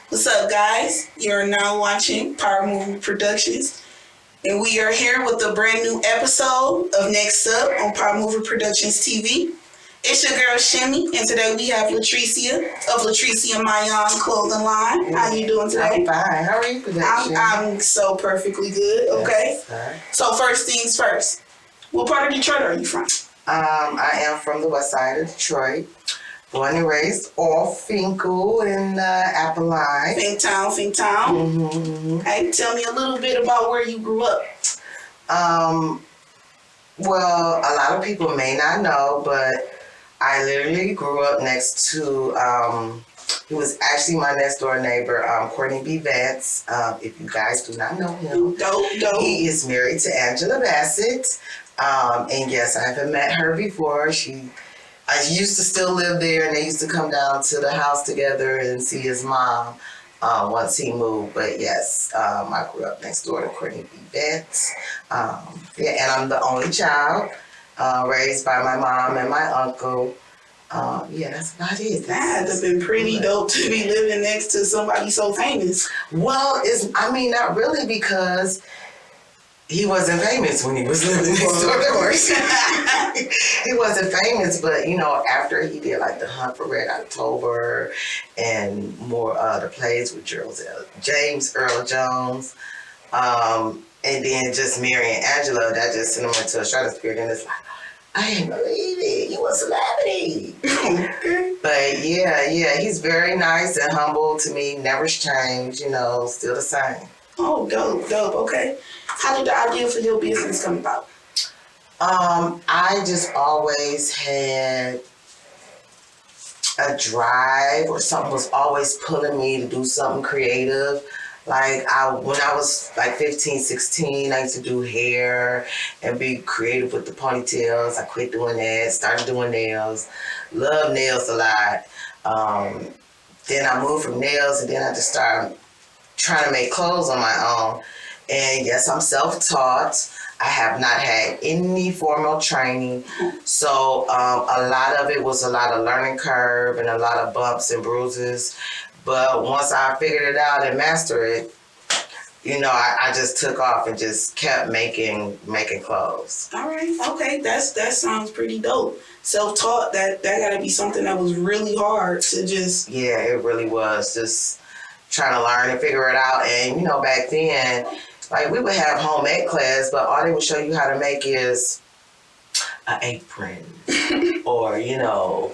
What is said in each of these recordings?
What's up, guys? You're now watching PowerMovement Productions, and we are here with a brand new episode of Next Up on PowerMovement Productions TV. It's your girl Shimmy, and today we have Latricia of Latricia Mayan Clothing Line. How you doing today? I'm fine. How are you today? I'm so perfectly good. Okay. Yes, so first things first. What part of Detroit are you from? I am from the west side of Detroit. Born and raised off Finkel in Apple-Line. Finktown. Mm-hmm. Hey, tell me a little bit about where you grew up. Well, a lot of people may not know, but I literally grew up next to, he was actually my next door neighbor, Courtney B. Vance. If you guys do not know him, Dope. He is married to Angela Bassett. And yes, I haven't met her before. I used to still live there, and they used to come down to the house together and see his mom once he moved. But yes, I grew up next door to Courtney B. Vance. And I'm the only child raised by my mom and my uncle. That's about it. That had to have been pretty dope to be living next to somebody so famous. Well, not really, because he wasn't famous when he was living next door. Of course. He wasn't famous, but after he did like The Hunt for Red October and more the plays with James Earl Jones, and then just marrying Angela, that just sent him into a stratosphere. And it's like, I didn't believe it. You a celebrity. But yeah, he's very nice and humble to me. Never changed, still the same. Oh, dope. Okay. How did the idea for your business come about? I just always had a drive, or something was always pulling me to do something creative. Like when I was like 15, 16, I used to do hair and be creative with the ponytails. I quit doing that, started doing nails. Love nails a lot. Then I moved from nails, and then I just started trying to make clothes on my own. And yes, I'm self-taught. I have not had any formal training. So a lot of it was a lot of learning curve and a lot of bumps and bruises. But once I figured it out and mastered it, I just took off and just kept making clothes. All right. Okay. That sounds pretty dope. Self-taught, that gotta be something that was really hard to just... Yeah, it really was. Just trying to learn and figure it out. And, back then, like, we would have home ec class, but all they would show you how to make is an apron or, a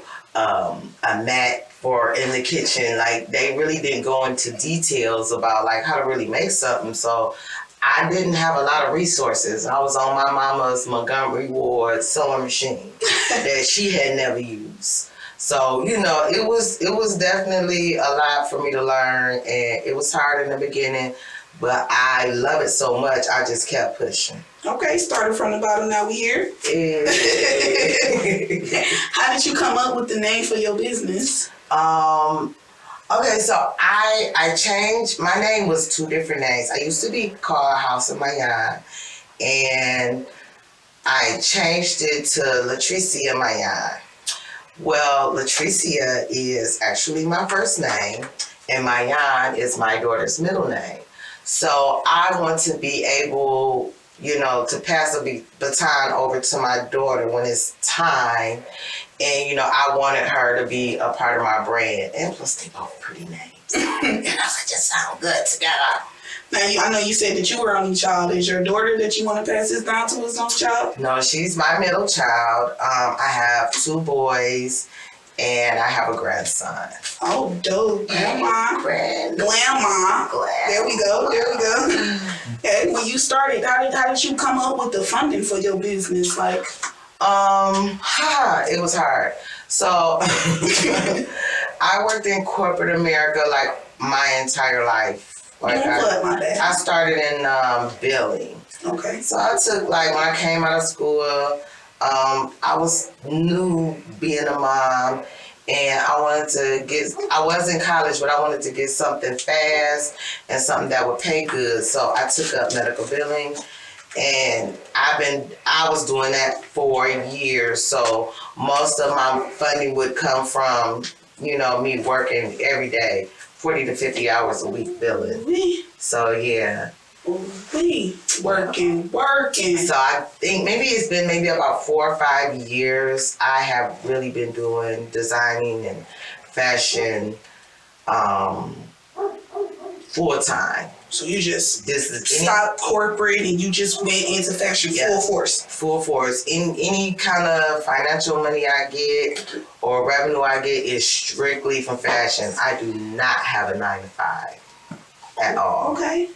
mat for in the kitchen. Like, they really didn't go into details about, like, how to really make something. So I didn't have a lot of resources. I was on my mama's Montgomery Ward sewing machine that she had never used. So, it was definitely a lot for me to learn, and it was hard in the beginning, but I love it so much, I just kept pushing. Okay, started from the bottom, now we here. How did you come up with the name for your business? Okay, so I changed, my name was two different names. I used to be called House of Mayan, and I changed it to Latricia Mayan. Well, Latricia is actually my first name, and Mayan is my daughter's middle name. So I want to be able, to pass the baton over to my daughter when it's time. And, I wanted her to be a part of my brand. And plus, they both pretty names. They just sound good together. Now, I know you said that you were only child. Is your daughter that you want to pass this down to as only child? No, she's my middle child. I have 2 boys, and I have a grandson. Oh, dope. Grandma. There we go. And when you started, how did you come up with the funding for your business? Like, it was hard. So I worked in corporate America like my entire life. Like I started in billing. Okay. So I took, like, when I came out of school, I was new being a mom, and I was in college, but I wanted to get something fast and something that would pay good. So I took up medical billing, and I was doing that for years. So most of my funding would come from me working every day, 40 to 50 hours a week billing. We, So yeah. we working. So I think maybe it's been maybe about 4 or 5 years I have really been doing designing and fashion full time. So you just This is stopped corporate and you just went into fashion full force. Full force. In any kind of financial money I get or revenue I get is strictly from fashion. I do not have a 9 to 5 at all. Okay.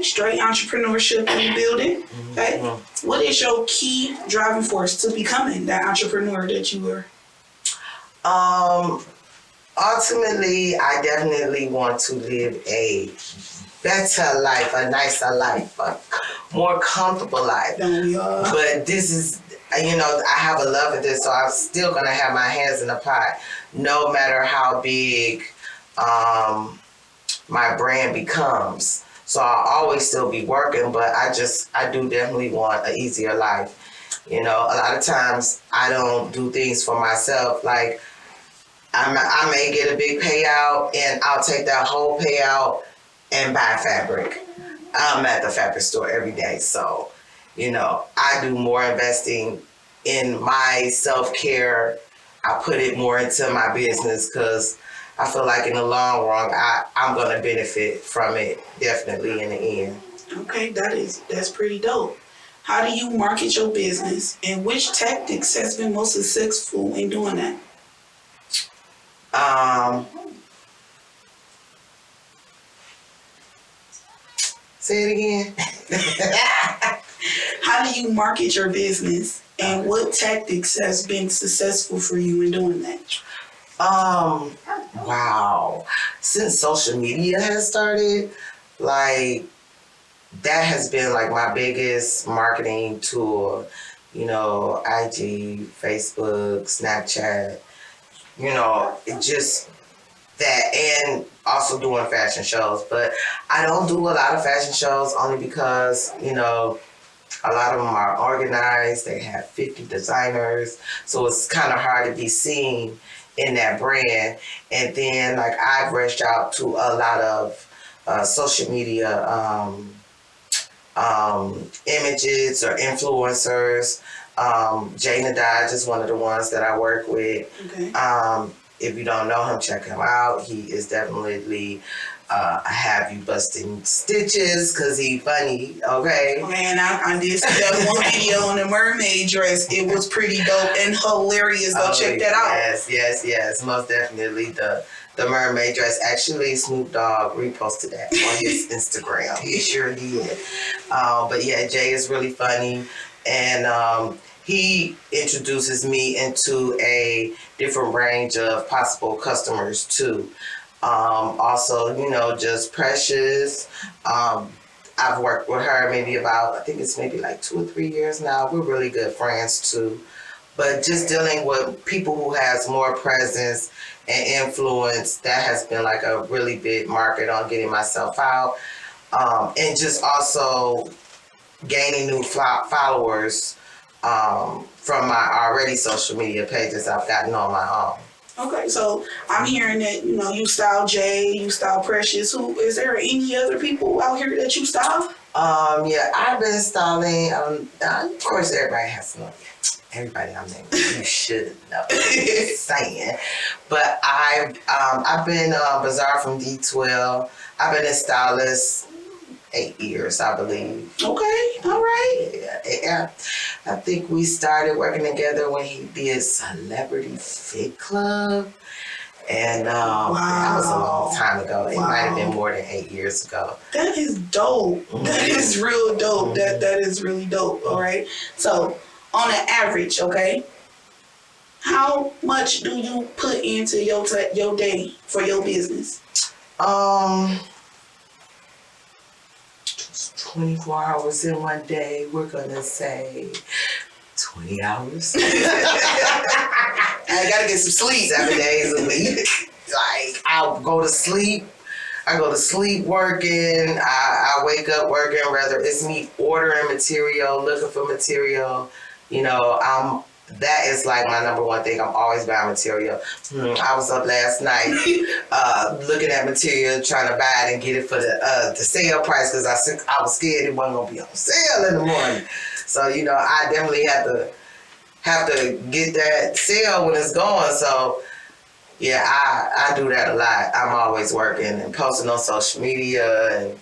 Straight entrepreneurship in the building. Okay. Mm-hmm. What is your key driving force to becoming that entrepreneur that you were? Ultimately, I definitely want to live a better life, a nicer life, a more comfortable life. But this is, I have a love of this, so I'm still going to have my hands in the pot, no matter how big my brand becomes. So I'll always still be working, but I do definitely want an easier life. A lot of times I don't do things for myself. Like, I may get a big payout and I'll take that whole payout and buy fabric. I'm at the fabric store every day. So, I do more investing in my self-care. I put it more into my business because I feel like in the long run, I'm going to benefit from it definitely in the end. Okay, that's pretty dope. How do you market your business and which tactics has been most successful in doing that? Say it again. How do you market your business and what tactics has been successful for you in doing that? Wow. Since social media has started, like, that has been like my biggest marketing tool. IG, Facebook, Snapchat, it just that, and also doing fashion shows. But I don't do a lot of fashion shows only because, a lot of them are organized. They have 50 designers. So it's kind of hard to be seen in that brand. And then, like, I've reached out to a lot of social media images or influencers. Jay Nadaj is one of the ones that I work with. Okay. If you don't know him, check him out. He is definitely have you busting stitches because he funny, okay? Man, I did see that one video on the mermaid dress. It was pretty dope and hilarious. Go check that out. Yes. Most definitely the mermaid dress. Actually, Snoop Dogg reposted that on his Instagram. He sure did. But yeah, Jay is really funny. And he introduces me into a different range of possible customers too. Also, just Precious. I've worked with her maybe I think it's maybe like 2 or 3 years now. We're really good friends too. But just dealing with people who has more presence and influence, that has been like a really big market on getting myself out. And just also gaining new followers from my already social media pages I've gotten on my own. Okay, so I'm hearing that, you style Jay, you style Precious. Is there any other people out here that you style? Yeah, I've been styling. Of course, everybody has to know. Everybody I mean, you should know. Saying, but I've been Bazaar from D12. I've been a stylist 8 years, I believe. Okay, all right. Yeah. I think we started working together when he did Celebrity Fit Club. And wow. That was a long time ago. It might have been more than 8 years ago. That is dope. Mm-hmm. That is real dope. Mm-hmm. That is really dope. All right. So on an average, okay, how much do you put into your day for your business? 24 hours in one day, we're gonna say 20 hours. I gotta get some sleep. 7 days a week. Like, I go to sleep working, I wake up working, whether it's me ordering material, looking for material, I'm that is like my number one thing. I'm always buying material. I was up last night looking at material, trying to buy it and get it for the sale price because I was scared it wasn't gonna be on sale in the morning. So I definitely have to get that sale when it's going. So yeah, I do that a lot. I'm always working and posting on social media, and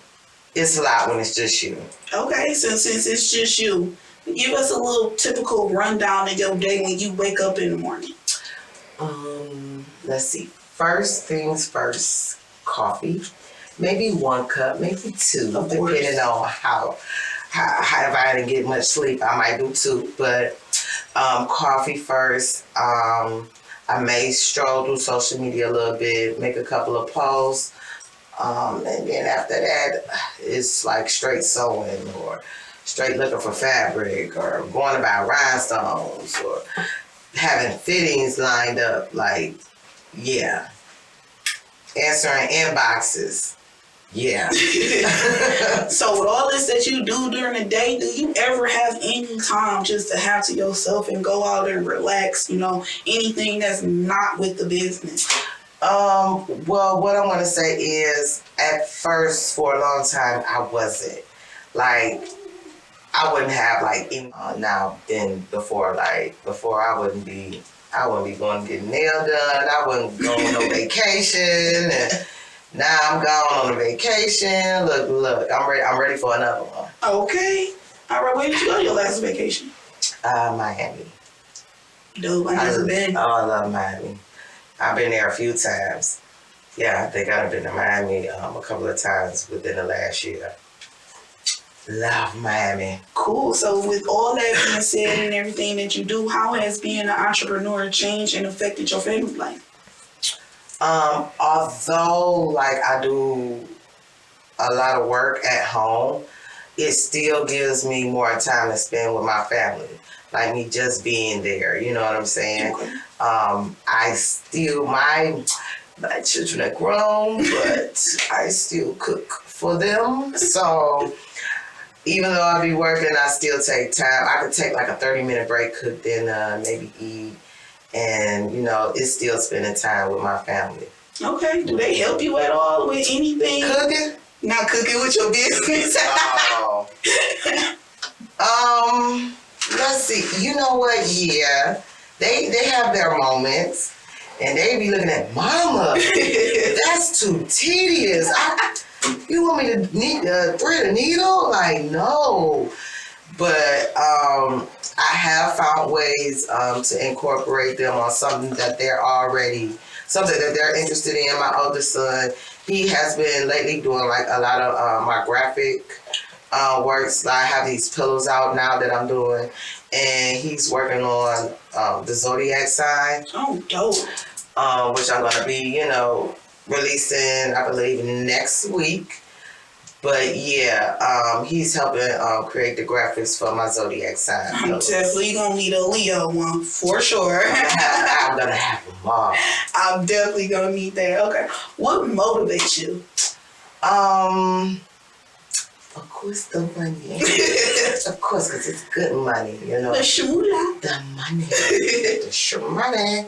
it's a lot when it's just you. Okay, so since it's just you, give us a little typical rundown of your day when you wake up in the morning. Let's see. First things first, coffee. Maybe 1 cup, maybe 2, depending on how if I didn't get much sleep, I might do 2. But coffee first. I may stroll through social media a little bit, make a couple of posts, and then after that, it's like straight sewing or straight looking for fabric or going to buy rhinestones or having fittings lined up. Like, yeah, answering inboxes. Yeah. So with all this that you do during the day, do you ever have any time just to have to yourself and go out and relax, anything that's not with the business? Well, what I'm going to say is at first for a long time, I wasn't. Like, I wouldn't have now then before I wouldn't be going to get nail done. I wouldn't go on no vacation, and now I'm gone on a vacation. Look, I'm ready for another one. Okay. All right, where did you go your last vacation? Miami. Dope, I never been. Oh, I love Miami. I've been there a few times. Yeah, I think I've been to Miami a couple of times within the last year. Love Miami. Cool. So with all that being said and everything that you do, how has being an entrepreneur changed and affected your family life? Although I do a lot of work at home, it still gives me more time to spend with my family. Like me just being there, you know what I'm saying? Okay. I still, my children are grown, but I still cook for them. So even though I be working, I still take time. I could take a 30-minute break, cook dinner, maybe eat. And, it's still spending time with my family. Okay. Do they help you at all with anything? Cooking? Not cooking with your business. Let's see. You know what? Yeah. They have their moments. And they be looking at, Mama, that's too tedious. You want me to thread a needle? Like, no. But I have found ways to incorporate them on something that they're interested in. My older son, he has been lately doing a lot of my graphic works. I have these pillows out now that I'm doing, and he's working on the zodiac sign. Oh, dope. Which I'm gonna be, releasing, I believe, next week. But yeah, he's helping create the graphics for my zodiac sign. I'm definitely gonna need a Leo one for sure. I'm gonna have them all. I'm definitely gonna need that. Okay, what motivates you? Of course, the money. Of course, because it's good money, The shmoolah. The money, the money.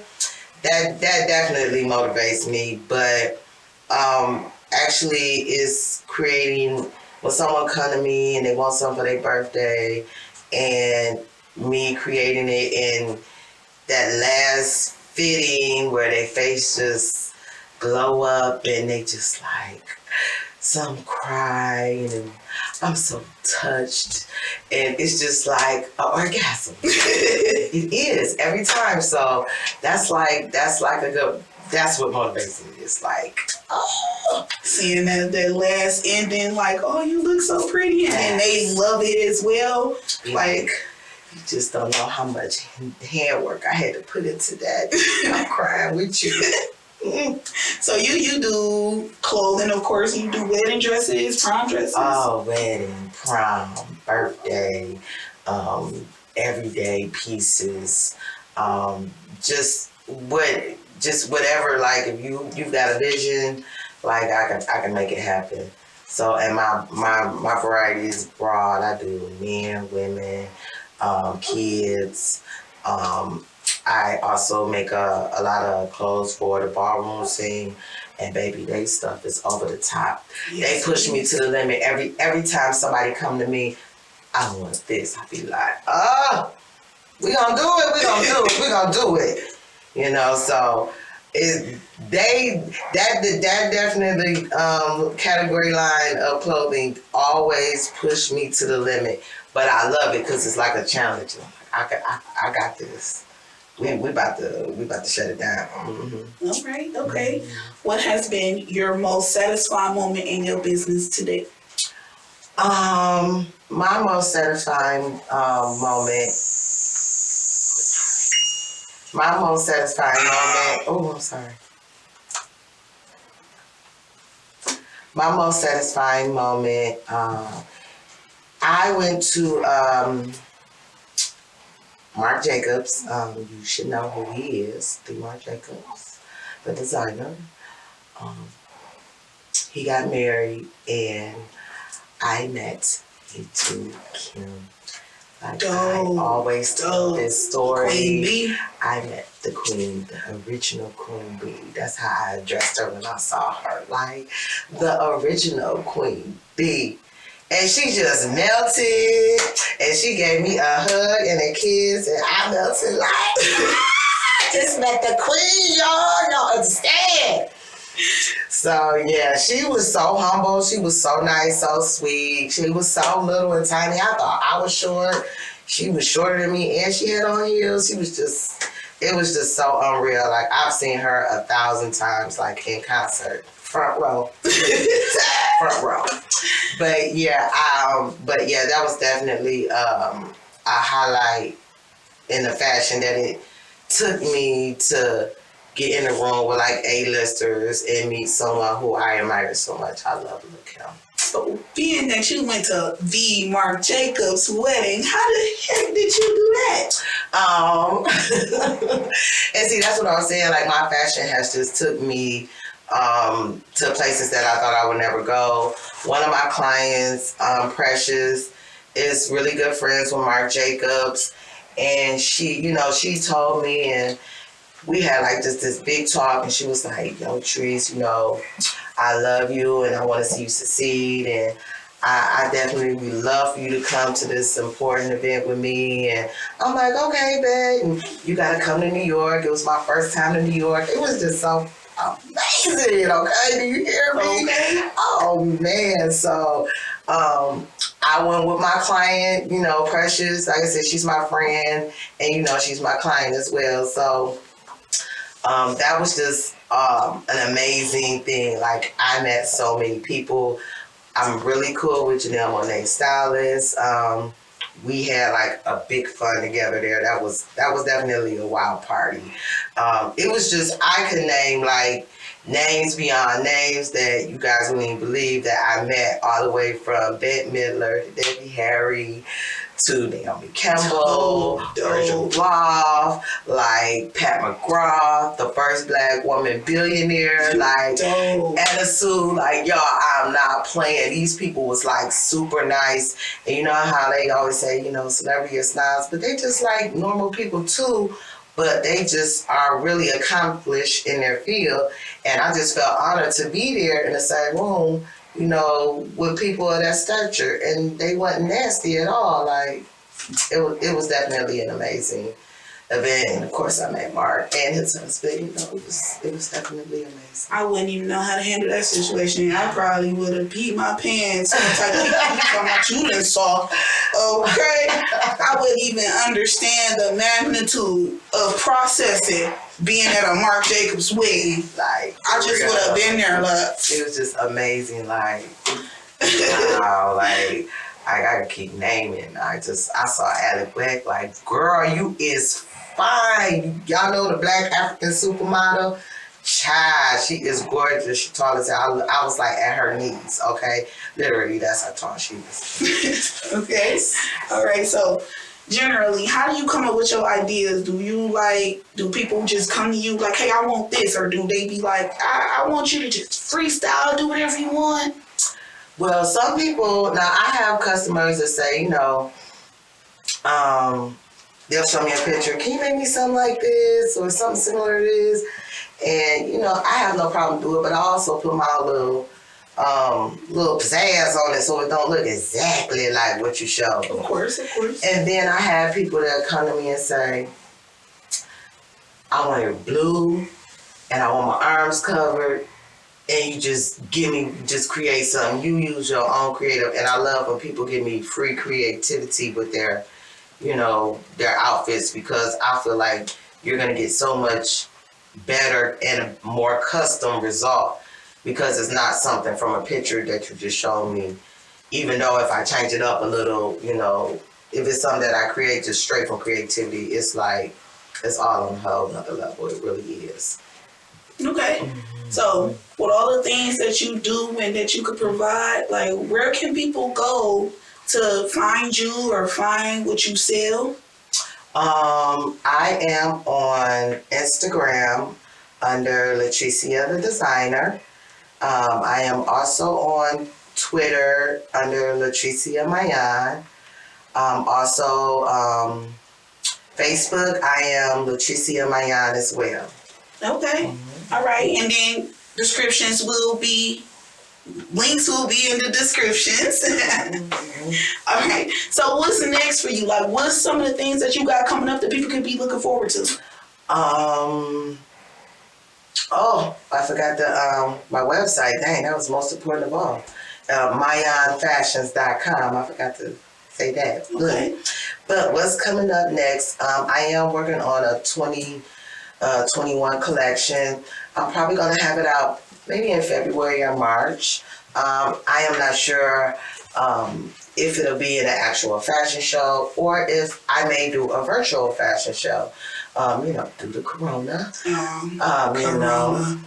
That definitely motivates me, but actually is creating when someone come to me and they want something for their birthday, and me creating it in that last fitting where their face just glow up and they just some cry and I'm so touched, and it's just like an orgasm. It is every time. So that's what motivates me. It's seeing that last ending, oh, you look so pretty, and then they love it as well. You just don't know how much handwork I had to put into that. I'm crying with you. So you do clothing, of course. You do wedding dresses, prom dresses. Oh, wedding, prom, birthday, everyday pieces. Just whatever. If you've got a vision, I can make it happen. So, and my variety is broad. I do men, women, kids, I also make a lot of clothes for the ballroom scene, and baby, they stuff is over the top. They push me to the limit every time somebody come to me. I want this. I be like, we gonna do it. We gonna do it. We gonna do it. You know, so that definitely category line of clothing always push me to the limit. But I love it because it's like a challenge. I got this. We about to shut it down. Mm-hmm. All right, okay. What has been your most satisfying moment in your business today? My most satisfying moment. My most satisfying moment. Oh, I'm sorry. My most satisfying moment. I went to Marc Jacobs. You should know who he is. The Marc Jacobs, the designer. He got married, and I met into Kim. Like I always tell this story. Queen Bee. I met the queen, the original Queen Bee. That's how I addressed her when I saw her. Like the original Queen Bee. And she just melted, and she gave me a hug and a kiss, and I melted like, just met the queen, y'all understand. So yeah, she was so humble. She was so nice, so sweet. She was so little and tiny. I thought I was short. She was shorter than me, and she had on heels. It was just so unreal. Like I've seen her 1,000 times, like in concert, front row, front row. But yeah, that was definitely a highlight in the fashion that it took me to get in the room with like A-listers and meet someone who I admire so much. I love Lil' Kim. So being that you went to the Marc Jacobs wedding, how the heck did you do that? And see, that's what I was saying. Like my fashion has just took me to places that I thought I would never go. One of my clients, Precious, is really good friends with Marc Jacobs, and she told me, and we had like just this big talk, and she was like, "Yo, Trees, I love you, and I want to see you succeed, and I definitely would love for you to come to this important event with me." And I'm like, "Okay, babe, and you got to come to New York." It was my first time in New York. It was just so amazing. Okay, do you hear me? Okay. Oh man, so I went with my client, Precious. Like I said, she's my friend, and she's my client as well. So that was just an amazing thing. Like I met so many people. I'm really cool with Janelle Monáe's stylist. We had like a big fun together there. That was definitely a wild party. It was just, I could name like names beyond names that you guys wouldn't even believe that I met, all the way from Bette Midler to Debbie Harry to Naomi Campbell, Virgil Bluff, like Pat McGrath, the first Black woman billionaire, like Anna Sue, like y'all, I'm not playing. These people was like super nice, and you know how they always say, celebrity is snobs, but they just like normal people too. But they just are really accomplished in their field, and I just felt honored to be there in the same room, with people of that stature, and they wasn't nasty at all. Like it was definitely an amazing event, and of course I met Mark and his husband. It was definitely amazing. I wouldn't even know how to handle that situation. I probably would have peed my pants. Type of talking about you done saw. Okay, I wouldn't even understand the magnitude of processing being at a Marc Jacobs wedding. Like I just would have been there. Like it was just amazing. Like wow, like I gotta keep naming. I saw Alec Black. Like, girl, you is fine. Y'all know the Black African supermodel? Child, she is gorgeous. She tall as hell. I was like at her knees, okay? Literally, that's how tall she was. Okay. All right. So, generally, how do you come up with your ideas? Do people just come to you like, hey, I want this? Or do they be like, I want you to just freestyle, do whatever you want? Well, some people, now I have customers that say, they'll show me a picture. Can you make me something like this or something similar to this? And I have no problem doing it, but I also put my little pizzazz on it so it don't look exactly like what you showed. Of course. And then I have people that come to me and say, I want it blue and I want my arms covered, and you just create something. You use your own creative, and I love when people give me free creativity with their outfits, because I feel like you're gonna get so much better and a more custom result, because it's not something from a picture that you just showed me. Even though if I change it up a little, if it's something that I create just straight from creativity, it's like it's all on a whole nother level. It really is. Okay. Mm-hmm. So with all the things that you do and that you could provide, like, where can people go to find you or find what you sell? I am on Instagram under Latricia the Designer. I am also on Twitter under Latricia Mayan. Also, Facebook, I am Latricia Mayan as well. Okay. Mm-hmm. All right. And then links will be in the descriptions. Mm-hmm. All right. So what's next for you? Like, what's some of the things that you got coming up that people could be looking forward to? Oh, I forgot my website. Dang, that was most important of all. MayanFashions.com. I forgot to say that. Okay. Good. But what's coming up next? I am working on a 2021 collection. I'm probably going to have it out maybe in February or March. I am not sure if it'll be in an actual fashion show or if I may do a virtual fashion show. Due to Corona. Corona.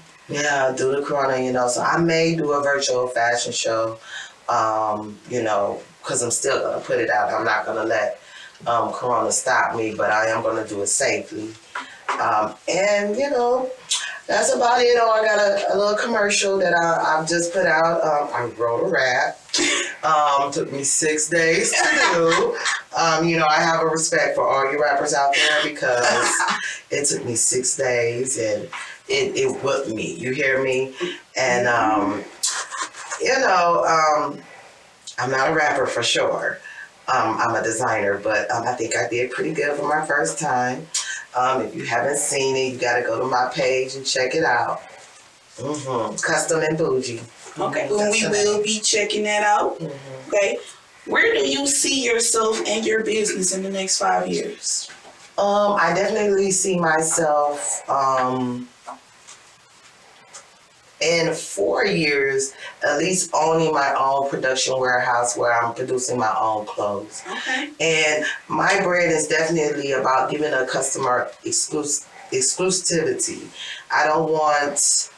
Due to Corona, so I may do a virtual fashion show, because I'm still going to put it out. I'm not going to let Corona stop me, but I am going to do it safely. That's about it. I got a little commercial that I've just put out. I wrote a rap. Took me 6 days to do. I have a respect for all you rappers out there, because it took me 6 days and it whipped me. You hear me? And, I'm not a rapper for sure. I'm a designer, but I think I did pretty good for my first time. If you haven't seen it, you got to go to my page and check it out. Mm-hmm. Custom and Bougie. Okay, well, we will be checking that out. Mm-hmm. Okay, where do you see yourself and your business in the next 5 years? I definitely see myself in 4 years at least owning my own production warehouse where I'm producing my own clothes. Okay. And my brand is definitely about giving a customer exclusivity. I don't want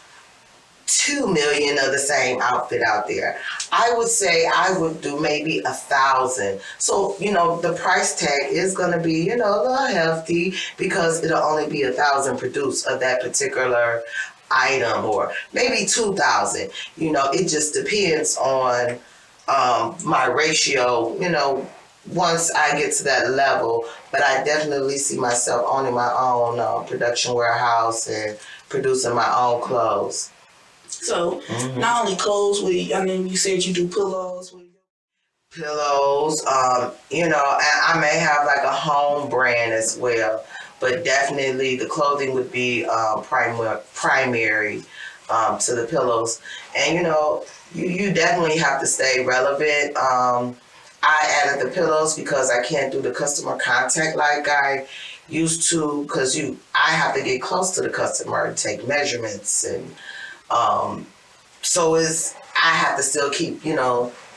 2 million of the same outfit out there. I would say I would do maybe 1,000. So, the price tag is going to be, a little hefty, because it'll only be 1,000 produced of that particular item, or maybe 2,000. It just depends on my ratio, once I get to that level. But I definitely see myself owning my own production warehouse and producing my own clothes. So, not only clothes, you said you do pillows. Pillows, and I may have like a home brand as well. But definitely the clothing would be primary to the pillows. And, you definitely have to stay relevant. I added the pillows because I can't do the customer contact like I used to, because I have to get close to the customer and take measurements. And so I have to still keep,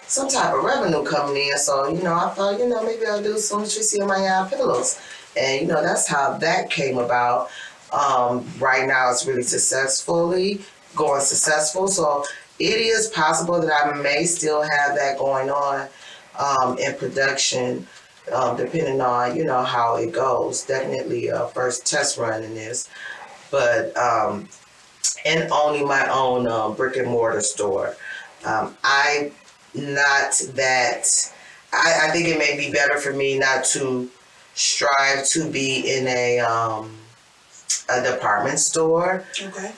some type of revenue coming in. So, I thought, maybe I'll do some Latricia Mayan pillows. And, that's how that came about. Right now it's really going successful. So it is possible that I may still have that going on in production, depending on, how it goes. Definitely a first test run in this. But, and owning my own brick and mortar store. I think it may be better for me not to strive to be in a department store. Okay.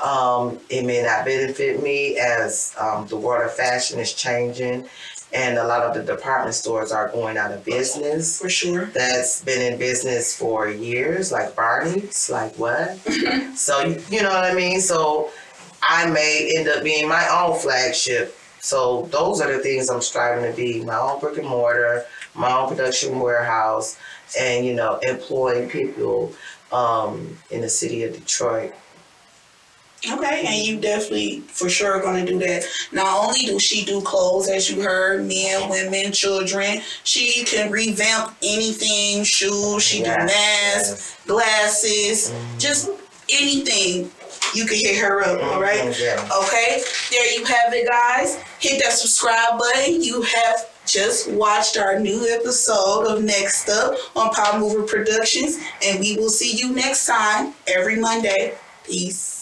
It may not benefit me as the world of fashion is changing, and a lot of the department stores are going out of business. For sure. That's been in business for years, like Barney's, like what? So you know what I mean? So I may end up being my own flagship. So those are the things I'm striving to be: my own brick and mortar, my own production warehouse, and employing people in the city of Detroit. Okay, and you definitely for sure gonna do that. Not only do she do clothes, as you heard, men, women, children, she can revamp anything, shoes, she do masks, glasses, just anything. You can hit her up, all right? Yeah. Okay, there you have it, guys. Hit that subscribe button. You have just watched our new episode of Next Up on Power Mover Productions, and we will see you next time every Monday. Peace.